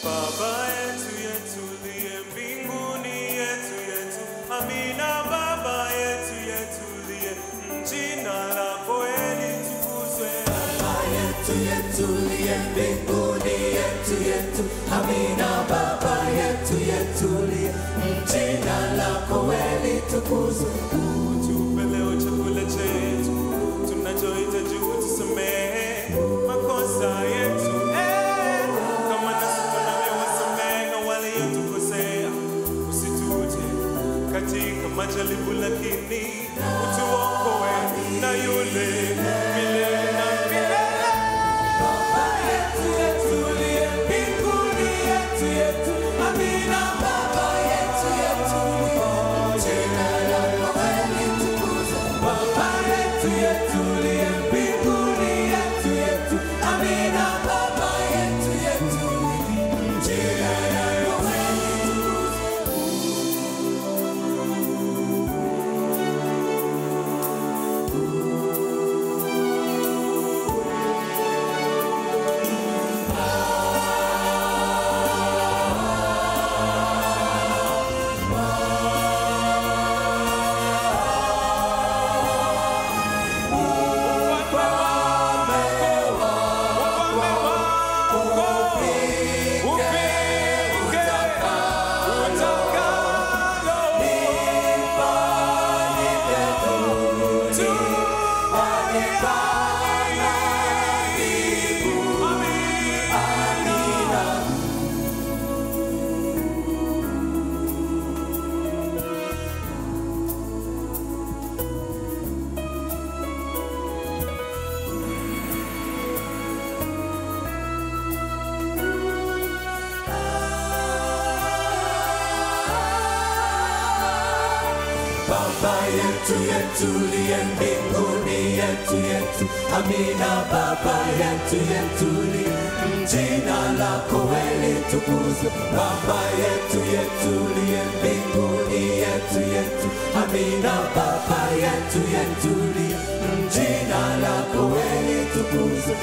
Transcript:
Baba yetu yetuliye mbinguni, yetu yetu. Amina. Baba yetu yetuliye, jina lako litukuzwe. Baba yetu yetuliye mbinguni, yetu yetu. Amina. Baba yetu yetuliye, jina lako litukuzwe. Utupe leo chakula chetu, tunachohitaji utusamehe makosa yetu, kama nasi tunavyowasamehe waliotukosea. Usituje katika majaribu, lakini utuokoe na yule milele na milele. Baba yetu yetuliye mbinguni, yetu yetu. Amina. Baba yetu yetuliye, jina lako litukuzwe. Baba yetu yetuliye mbinguni, yetu yetu. Amina. Baba yetu yetuliye, jina lako Baba yetu yetuliye mbinguni, yetu yetu. Amina. Baba yetu yetuliye, jina lako litukuzwe. Baba yetu yetuliye mbinguni, yetu yetu. Amina. Baba yetu yetuliye, jina lako litukuzwe.